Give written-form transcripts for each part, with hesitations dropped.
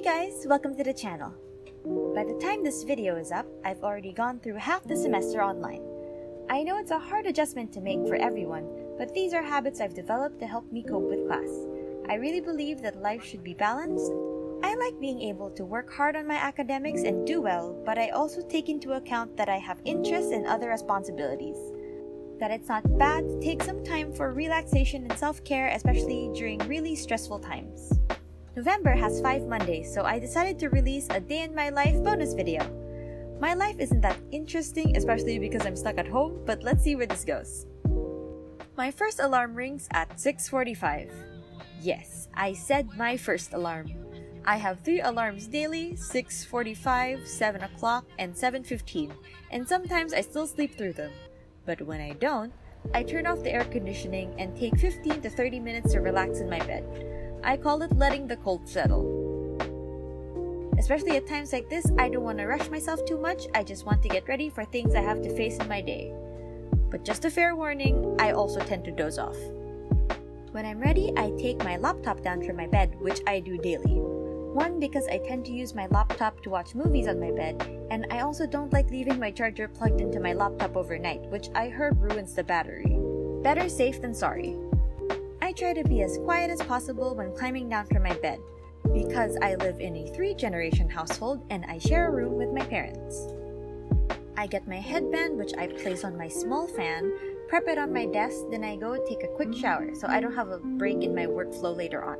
guys, welcome to the channel. By the time this video is up, I've already gone through half the semester online. I know it's a hard adjustment to make for everyone, but these are habits I've developed to help me cope with class. I really believe that life should be balanced. I like being able to work hard on my academics and do well, but I also take into account that I have interests and other responsibilities. That it's not bad to take some time for relaxation and self-care, especially during really stressful times. November has 5 Mondays, so I decided to release a day in my life bonus video. My life isn't that interesting, especially because I'm stuck at home, but let's see where this goes. My first alarm rings at 6:45. Yes, I said my first alarm. I have 3 alarms daily, 6:45, 7 o'clock, and 7:15, and sometimes I still sleep through them. But when I don't, I turn off the air conditioning and take 15 to 30 minutes to relax in my bed. I call it letting the cold settle. Especially at times like this, I don't want to rush myself too much, I just want to get ready for things I have to face in my day. But just a fair warning, I also tend to doze off. When I'm ready, I take my laptop down from my bed, which I do daily. One, because I tend to use my laptop to watch movies on my bed, and I also don't like leaving my charger plugged into my laptop overnight, which I heard ruins the battery. Better safe than sorry. I try to be as quiet as possible when climbing down from my bed, because I live in a 3-generation household and I share a room with my parents. I get my headband, which I place on my small fan, prep it on my desk, then I go take a quick shower so I don't have a break in my workflow later on.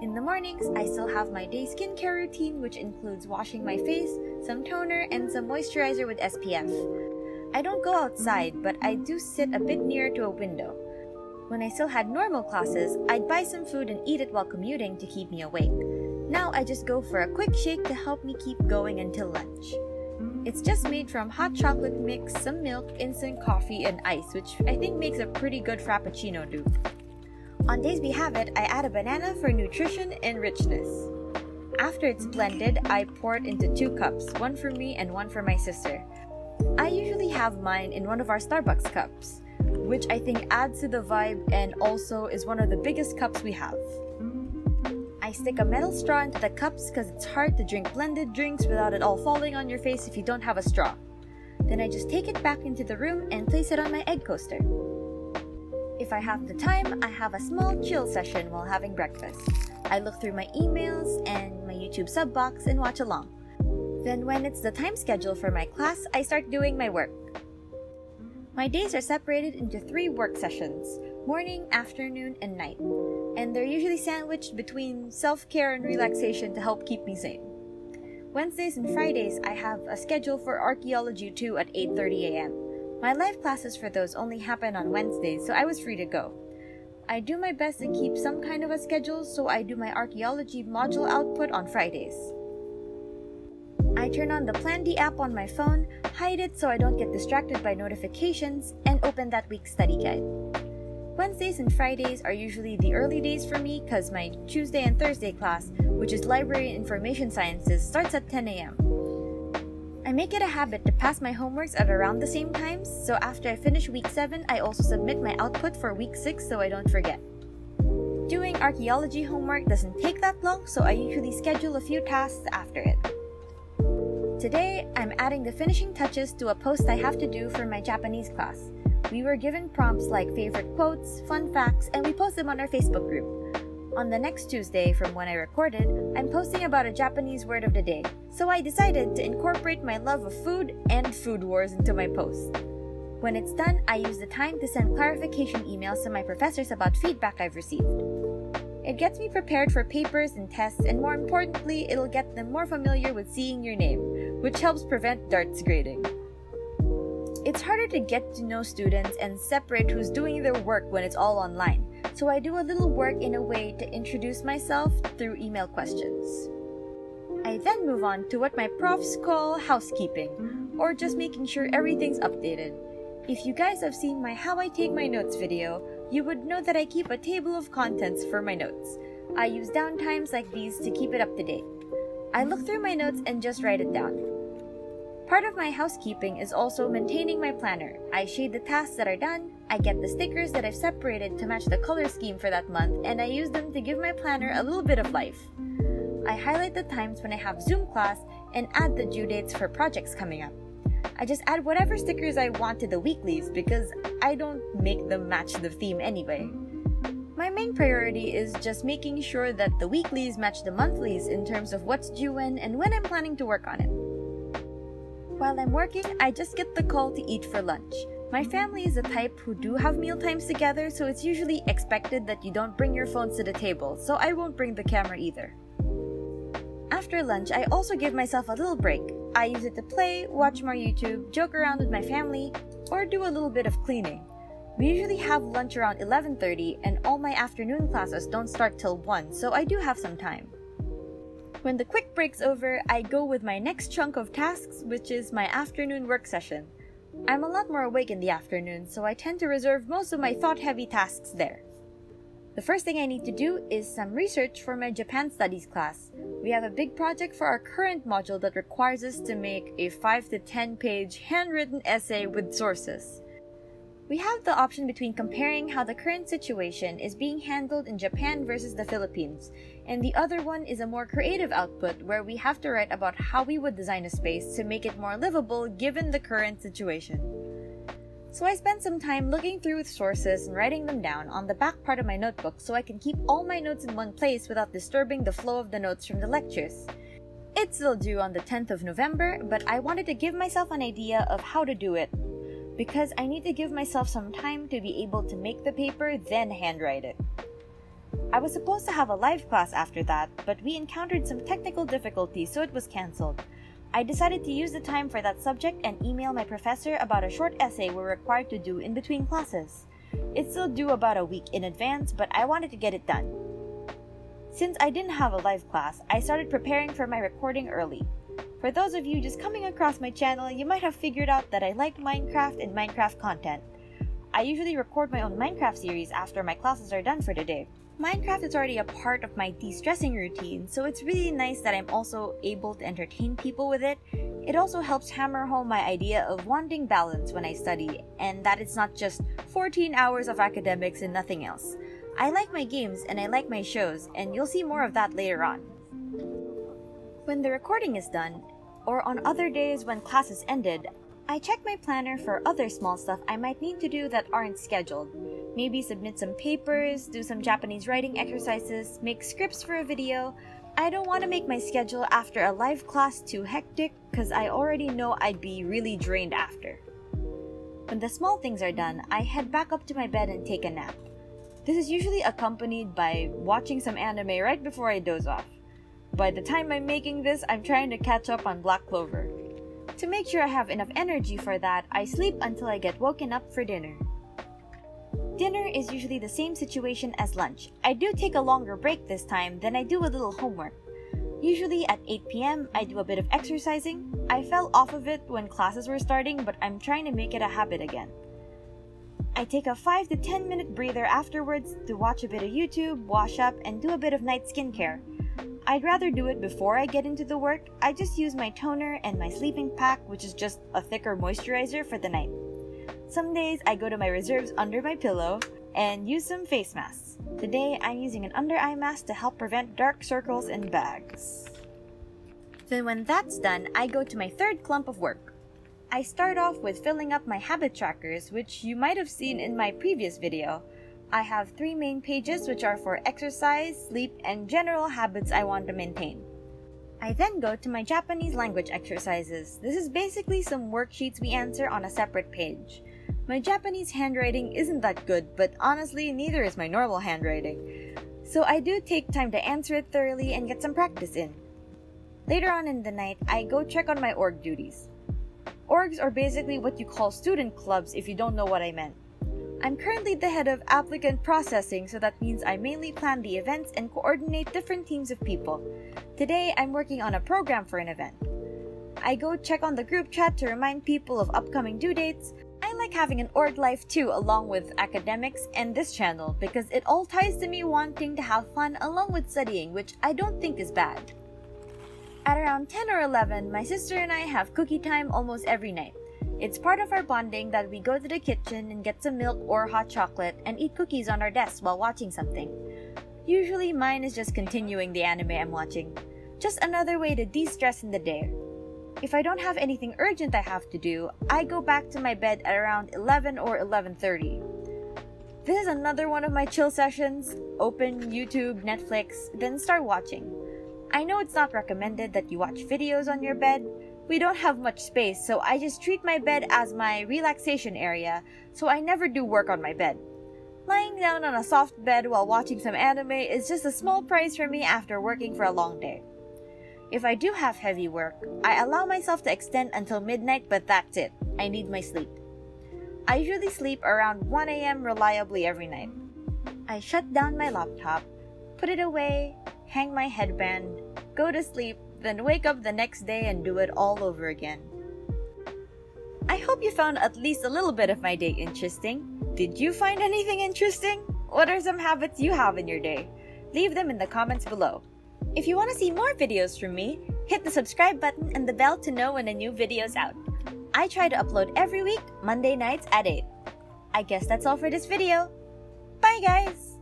In the mornings, I still have my day skincare routine, which includes washing my face, some toner, and some moisturizer with SPF. I don't go outside, but I do sit a bit nearer to a window. When I still had normal classes, I'd buy some food and eat it while commuting to keep me awake. Now I just go for a quick shake to help me keep going until lunch. It's just made from hot chocolate mix, some milk, instant coffee, and ice, which I think makes a pretty good frappuccino do. On days we have it, I add a banana for nutrition and richness. After it's blended, I pour it into 2 cups, one for me and one for my sister. I usually have mine in one of our Starbucks cups, which I think adds to the vibe and also is one of the biggest cups we have. I stick a metal straw into the cups because it's hard to drink blended drinks without it all falling on your face if you don't have a straw. Then I just take it back into the room and place it on my egg coaster. If I have the time, I have a small chill session while having breakfast. I look through my emails and my YouTube sub box and watch along. Then when it's the time schedule for my class, I start doing my work. My days are separated into 3 work sessions, morning, afternoon, and night, and they're usually sandwiched between self-care and relaxation to help keep me sane. Wednesdays and Fridays, I have a schedule for Archaeology 2 at 8:30 a.m. My live classes for those only happen on Wednesdays, so I was free to go. I do my best to keep some kind of a schedule, so I do my Archaeology module output on Fridays. I turn on the Plan D app on my phone, hide it so I don't get distracted by notifications, and open that week's study guide. Wednesdays and Fridays are usually the early days for me because my Tuesday and Thursday class, which is Library and Information Sciences, starts at 10 a.m. I make it a habit to pass my homeworks at around the same times, so after I finish week 7, I also submit my output for week 6 so I don't forget. Doing archaeology homework doesn't take that long, so I usually schedule a few tasks after it. Today, I'm adding the finishing touches to a post I have to do for my Japanese class. We were given prompts like favorite quotes, fun facts, and we post them on our Facebook group. On the next Tuesday from when I recorded, I'm posting about a Japanese word of the day, so I decided to incorporate my love of food and food wars into my post. When it's done, I use the time to send clarification emails to my professors about feedback I've received. It gets me prepared for papers and tests, and more importantly, it'll get them more familiar with seeing your name, which helps prevent darts grading. It's harder to get to know students and separate who's doing their work when it's all online, so I do a little work in a way to introduce myself through email questions. I then move on to what my profs call housekeeping, or just making sure everything's updated. If you guys have seen my How I Take My Notes video, you would know that I keep a table of contents for my notes. I use downtimes like these to keep it up to date. I look through my notes and just write it down. Part of my housekeeping is also maintaining my planner. I shade the tasks that are done, I get the stickers that I've separated to match the color scheme for that month, and I use them to give my planner a little bit of life. I highlight the times when I have Zoom class and add the due dates for projects coming up. I just add whatever stickers I want to the weeklies because I don't make them match the theme anyway. My main priority is just making sure that the weeklies match the monthlies in terms of what's due when and when I'm planning to work on it. While I'm working, I just get the call to eat for lunch. My family is the type who do have meal times together, so it's usually expected that you don't bring your phones to the table, so I won't bring the camera either. After lunch, I also give myself a little break. I use it to play, watch more YouTube, joke around with my family, or do a little bit of cleaning. We usually have lunch around 11:30 and all my afternoon classes don't start till 1, so I do have some time. When the quick break's over, I go with my next chunk of tasks, which is my afternoon work session. I'm a lot more awake in the afternoon, so I tend to reserve most of my thought-heavy tasks there. The first thing I need to do is some research for my Japan Studies class. We have a big project for our current module that requires us to make a 5 to 10 page handwritten essay with sources. We have the option between comparing how the current situation is being handled in Japan versus the Philippines, and the other one is a more creative output where we have to write about how we would design a space to make it more livable given the current situation. So I spent some time looking through sources and writing them down on the back part of my notebook so I can keep all my notes in one place without disturbing the flow of the notes from the lectures. It's still due on the 10th of November, but I wanted to give myself an idea of how to do it, because I need to give myself some time to be able to make the paper, then handwrite it. I was supposed to have a live class after that, but we encountered some technical difficulties, so it was cancelled. I decided to use the time for that subject and email my professor about a short essay we're required to do in between classes. It's still due about a week in advance, but I wanted to get it done. Since I didn't have a live class, I started preparing for my recording early. For those of you just coming across my channel, you might have figured out that I like Minecraft and Minecraft content. I usually record my own Minecraft series after my classes are done for the day. Minecraft is already a part of my de-stressing routine, so it's really nice that I'm also able to entertain people with it. It also helps hammer home my idea of wanting balance when I study, and that it's not just 14 hours of academics and nothing else. I like my games and I like my shows, and you'll see more of that later on. When the recording is done, or on other days when classes ended, I check my planner for other small stuff I might need to do that aren't scheduled. Maybe submit some papers, do some Japanese writing exercises, make scripts for a video. I don't want to make my schedule after a live class too hectic because I already know I'd be really drained after. When the small things are done, I head back up to my bed and take a nap. This is usually accompanied by watching some anime right before I doze off. By the time I'm making this, I'm trying to catch up on Black Clover. To make sure I have enough energy for that, I sleep until I get woken up for dinner. Dinner is usually the same situation as lunch. I do take a longer break this time, then I do a little homework. Usually at 8 p.m., I do a bit of exercising. I fell off of it when classes were starting, but I'm trying to make it a habit again. I take a 5 to 10 minute breather afterwards to watch a bit of YouTube, wash up, and do a bit of night skincare. I'd rather do it before I get into the work. I just use my toner and my sleeping pack, which is just a thicker moisturizer for the night. Some days I go to my reserves under my pillow and use some face masks. Today I'm using an under eye mask to help prevent dark circles and bags. Then when that's done, I go to my third clump of work. I start off with filling up my habit trackers, which you might have seen in my previous video. I have 3 main pages which are for exercise, sleep, and general habits I want to maintain. I then go to my Japanese language exercises. This is basically some worksheets we answer on a separate page. My Japanese handwriting isn't that good, but honestly, neither is my normal handwriting. So I do take time to answer it thoroughly and get some practice in. Later on in the night, I go check on my org duties. Orgs are basically what you call student clubs if you don't know what I meant. I'm currently the head of applicant processing, so that means I mainly plan the events and coordinate different teams of people. Today, I'm working on a program for an event. I go check on the group chat to remind people of upcoming due dates. I like having an org life too, along with academics and this channel, because it all ties to me wanting to have fun along with studying, which I don't think is bad. At around 10 or 11, my sister and I have cookie time almost every night. It's part of our bonding that we go to the kitchen and get some milk or hot chocolate and eat cookies on our desks while watching something. Usually mine is just continuing the anime I'm watching. Just another way to de-stress in the day. If I don't have anything urgent I have to do, I go back to my bed at around 11 or 11:30. This is another one of my chill sessions. Open YouTube, Netflix, then start watching. I know it's not recommended that you watch videos on your bed. We don't have much space, so I just treat my bed as my relaxation area, so I never do work on my bed. Lying down on a soft bed while watching some anime is just a small price for me after working for a long day. If I do have heavy work, I allow myself to extend until midnight, but that's it. I need my sleep. I usually sleep around 1 a.m. reliably every night. I shut down my laptop, put it away, hang my headband, go to sleep, then wake up the next day and do it all over again. I hope you found at least a little bit of my day interesting. Did you find anything interesting? What are some habits you have in your day? Leave them in the comments below. If you want to see more videos from me, hit the subscribe button and the bell to know when a new video is out. I try to upload every week, Monday nights at 8. I guess that's all for this video. Bye guys!